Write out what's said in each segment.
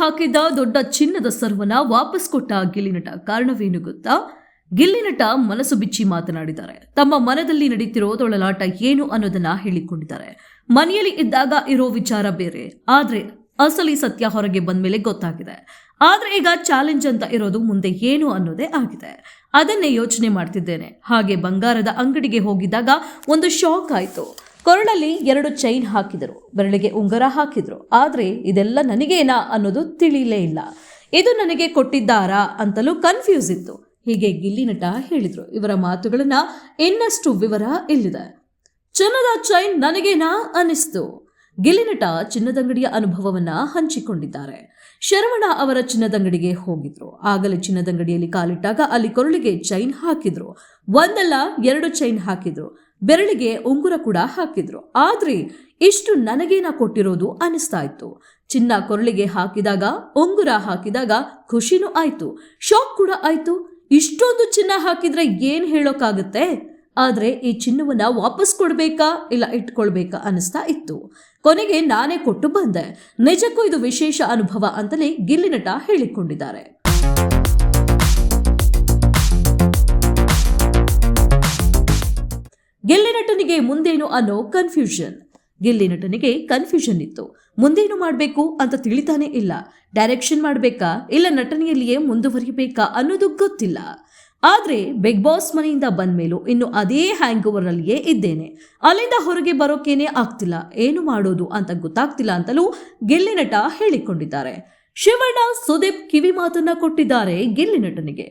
ಹಾಕಿದ್ದ ದೊಡ್ಡ ಚಿನ್ನದ ಸರ್ವನ ವಾಪಸ್ ಕೊಟ್ಟ ಗಿಲ್ಲಿ ನಟ. ಕಾರಣವೇನು ಗೊತ್ತಾ? ಗಿಲ್ಲಿ ನಟ ಮನಸ್ಸು ಬಿಚ್ಚಿ ಮಾತನಾಡಿದ್ದಾರೆ. ತಮ್ಮ ಮನದಲ್ಲಿ ನಡೀತಿರೋ ತೊಳಲಾಟ ಏನು ಅನ್ನೋದನ್ನ ಹೇಳಿಕೊಂಡಿದ್ದಾರೆ. ಮನೆಯಲ್ಲಿ ಇದ್ದಾಗ ಇರೋ ವಿಚಾರ ಬೇರೆ, ಆದ್ರೆ ಅಸಲಿ ಸತ್ಯ ಹೊರಗೆ ಬಂದ್ಮೇಲೆ ಗೊತ್ತಾಗಿದೆ. ಆದ್ರೆ ಈಗ ಚಾಲೆಂಜ್ ಅಂತ ಇರೋದು ಮುಂದೆ ಏನು ಅನ್ನೋದೇ ಆಗಿದೆ. ಅದನ್ನೇ ಯೋಚನೆ ಮಾಡ್ತಿದ್ದೇನೆ. ಹಾಗೆ ಬಂಗಾರದ ಅಂಗಡಿಗೆ ಹೋಗಿದ್ದಾಗ ಒಂದು ಶಾಕ್ ಆಯ್ತು. ಕೊರಳಲ್ಲಿ 2 ಚೈನ್ ಹಾಕಿದರು, ಬೆರಳಿಗೆ ಉಂಗುರ ಹಾಕಿದ್ರು. ಆದ್ರೆ ಇದೆಲ್ಲ ನನಗೇನಾ ಅನ್ನೋದು ತಿಳಿಲೇ ಇಲ್ಲ. ಇದು ನನಗೆ ಕೊಟ್ಟಿದ್ದಾರಾ ಅಂತಲೂ ಕನ್ಫ್ಯೂಸ್ ಇತ್ತು. ಹೀಗೆ ಗಿಲ್ಲಿ ನಟ ಹೇಳಿದ್ರು. ಇವರ ಮಾತುಗಳನ್ನ ಇನ್ನಷ್ಟು ವಿವರ ಇಲ್ಲಿದೆ. ಚಿನ್ನದ ಚೈನ್ ನನಗೇನಾ ಅನಿಸ್ತು. ಗಿಲ್ಲಿ ನಟ ಚಿನ್ನದಂಗಡಿಯ ಅನುಭವವನ್ನ ಹಂಚಿಕೊಂಡಿದ್ದಾರೆ. ಶರವಣ ಅವರ ಚಿನ್ನದಂಗಡಿಗೆ ಹೋಗಿದ್ರು. ಆಗಲೇ ಚಿನ್ನದಂಗಡಿಯಲ್ಲಿ ಕಾಲಿಟ್ಟಾಗ ಅಲ್ಲಿ ಕೊರಳಿಗೆ ಚೈನ್ ಹಾಕಿದ್ರು. ಒಂದಲ್ಲ 2 ಚೈನ್ ಹಾಕಿದ್ರು. ಬೆರಳಿಗೆ ಉಂಗುರ ಕೂಡ ಹಾಕಿದ್ರು. ಆದ್ರೆ ಇಷ್ಟು ನನಗೇನ ಕೊಟ್ಟಿರೋದು ಅನಿಸ್ತಾ ಇತ್ತು. ಚಿನ್ನ ಕೊರಳಿಗೆ ಹಾಕಿದಾಗ, ಉಂಗುರ ಹಾಕಿದಾಗ ಖುಷಿನೂ ಆಯ್ತು, ಶಾಕ್ ಕೂಡ ಆಯ್ತು. ಇಷ್ಟೊಂದು ಚಿನ್ನ ಹಾಕಿದ್ರೆ ಏನ್ ಹೇಳೋಕ್ಕಾಗತ್ತೆ? ಆದ್ರೆ ಈ ಚಿನ್ನವನ್ನ ವಾಪಸ್ ಕೊಡ್ಬೇಕಾ ಇಲ್ಲ ಇಟ್ಕೊಳ್ಬೇಕಾ ಅನಿಸ್ತಾ ಇತ್ತು. ಕೊನೆಗೆ ನಾನೇ ಕೊಟ್ಟು ಬಂದೆ. ನಿಜಕ್ಕೂ ಇದು ವಿಶೇಷ ಅನುಭವ ಅಂತಲೇ ಗಿಲ್ಲಿ ನಟ ಹೇಳಿಕೊಂಡಿದ್ದಾರೆ. ಗಿಲ್ಲಿ ನಟನಿಗೆ ಮುಂದೇನು ಅನ್ನೋ ಕನ್ಫ್ಯೂಷನ್. ಗಿಲ್ಲಿ ನಟನಿಗೆ ಕನ್ಫ್ಯೂಷನ್ ಇತ್ತು. ಮುಂದೇನು ಮಾಡಬೇಕು ಅಂತ ತಿಳಿತಾನೆ ಇಲ್ಲ. ಡೈರೆಕ್ಷನ್ ಮಾಡಬೇಕಾ ಇಲ್ಲ ನಟನೆಯಲ್ಲಿಯೇ ಮುಂದುವರಿಯಬೇಕಾ ಅನ್ನೋದು ಗೊತ್ತಿಲ್ಲ. ಆದ್ರೆ ಬಿಗ್ ಬಾಸ್ ಮನೆಯಿಂದ ಬಂದ್ಮೇಲೂ ಇನ್ನು ಅದೇ ಹ್ಯಾಂಗ್ ಓವರ್ ಅಲ್ಲಿಯೇ ಇದ್ದೇನೆ. ಅಲ್ಲಿಂದ ಹೊರಗೆ ಬರೋಕೇನೆ ಆಗ್ತಿಲ್ಲ. ಏನು ಮಾಡೋದು ಅಂತ ಗೊತ್ತಾಗ್ತಿಲ್ಲ ಅಂತಲೂ ಗಿಲ್ಲಿ ನಟ ಹೇಳಿಕೊಂಡಿದ್ದಾರೆ. ಶಿವಣ್ಣ, ಸುದೀಪ್ ಕಿವಿ ಮಾತನ್ನ ಕೊಟ್ಟಿದ್ದಾರೆ ಗಿಲ್ಲಿ ನಟನಿಗೆ.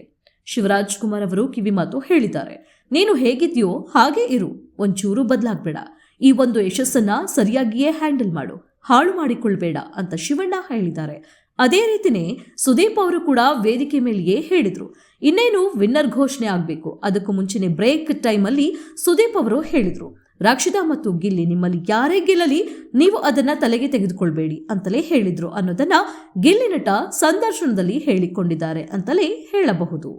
ಶಿವರಾಜ್ ಕುಮಾರ್ ಅವರು ಕಿವಿ ಮಾತು ಹೇಳಿದ್ದಾರೆ. ನೀನು ಹೇಗಿದ್ಯೋ ಹಾಗೆ ಇರು, ಒಂಚೂರು ಬದಲಾಗ್ಬೇಡ. ಈ ಒಂದು ಯಶಸ್ಸನ್ನ ಸರಿಯಾಗಿಯೇ ಹ್ಯಾಂಡಲ್ ಮಾಡು, ಹಾಳು ಮಾಡಿಕೊಳ್ಬೇಡ ಅಂತ ಶಿವಣ್ಣ ಹೇಳಿದ್ದಾರೆ. ಅದೇ ರೀತಿನೇ ಸುದೀಪ್ ಅವರು ಕೂಡ ವೇದಿಕೆ ಮೇಲೆಯೇ ಹೇಳಿದ್ರು. ಇನ್ನೇನು ವಿನ್ನರ್ ಘೋಷಣೆ ಆಗಬೇಕು, ಅದಕ್ಕೂ ಮುಂಚೆನೆ ಬ್ರೇಕ್ ಟೈಮ್ ಅಲ್ಲಿ ಸುದೀಪ್ ಅವರು ಹೇಳಿದ್ರು, ರಕ್ಷಿತಾ ಮತ್ತು ಗಿಲ್ಲಿ ನಿಮ್ಮಲ್ಲಿ ಯಾರೇ ಗೆಲ್ಲಲಿ ನೀವು ಅದನ್ನ ತಲೆಗೆ ತೆಗೆದುಕೊಳ್ಬೇಡಿ ಅಂತಲೇ ಹೇಳಿದ್ರು ಅನ್ನೋದನ್ನ ಗಿಲ್ಲಿ ನಟ ಸಂದರ್ಶನದಲ್ಲಿ ಹೇಳಿಕೊಂಡಿದ್ದಾರೆ ಅಂತಲೇ ಹೇಳಬಹುದು.